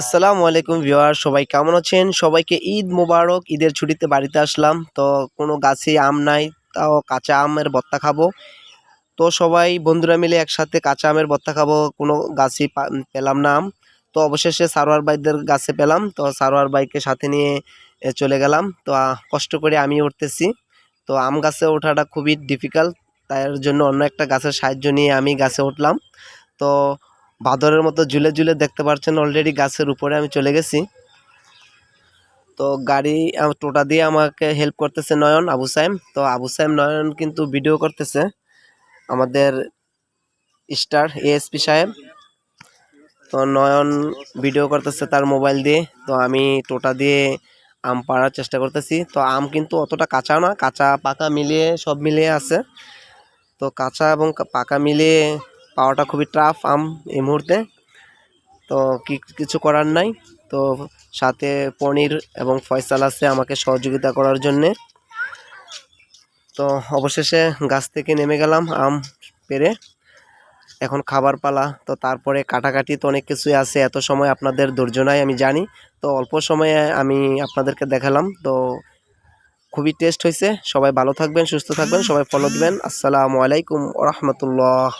আসসালামু আলাইকুম ভিউয়ার, সবাই কেমন আছেন? সবাইকে ঈদ মোবারক। ঈদের ছুটিতে বাড়িতে আসলাম, তো কোনো গাছে আম নাই, তাও কাঁচা আমের ভর্তা খাবো। তো সবাই বন্ধুরা মিলে একসাথে কাঁচা আমের ভর্তা খাবো, কোনো গাছই পেলাম না আম। তো অবশেষে সারোয়ার ভাইদের গাছে পেলাম, তো সারোয়ার ভাইকে সাথে নিয়ে চলে গেলাম। তো কষ্ট করে আমি উঠতেছি। তো আম গাছে ওঠাটা খুবই ডিফিকাল্ট, তার জন্য অন্য একটা গাছের সাহায্য নিয়ে আমি গাছে উঠলাম। তো বাদরের মতো ঝুলে ঝুলে দেখতে পাচ্ছেন, অলরেডি গাছের উপরে আমি চলে গেছি। তো গাড়ি টোটা দিয়ে আমাকে হেল্প করতেছে নয়ন, আবু সাইম। তো আবু সাইম নয়ন কিন্তু ভিডিও করতেছে, আমাদের স্টার এএসপি সাহেব। তো নয়ন ভিডিও করতেছে তার মোবাইল দিয়ে, তো আমি টোটা দিয়ে আম পাড়ার চেষ্টা করতেছি। তো আম কিন্তু অতটা কাঁচা না, কাঁচা পাকা মিলিয়ে সব মিলিয়ে আছে। তো কাঁচা এবং পাকা মিলিয়ে পাওয়াটা খুবই টাফ আম এই মুহূর্তে। তো কিছু করার নাই। তো সাথে পনির এবং ফয়সাল আছে আমাকে সহযোগিতা করার জন্যে। তো অবশেষে গাছ থেকে নেমে গেলাম আম পেড়ে, এখন খাবার পালা। তো তারপরে কাটাকাটি তো অনেক কিছুই আছে, এত সময় আপনাদের ধৈর্য নাই আমি জানি। তো অল্প সময়ে আমি আপনাদেরকে দেখালাম। তো খুবই টেস্ট হয়েছে। সবাই ভালো থাকবেন, সুস্থ থাকবেন, সবাই ফলো দিবেন। আসসালামু আলাইকুম ওয়া রাহমাতুল্লাহ।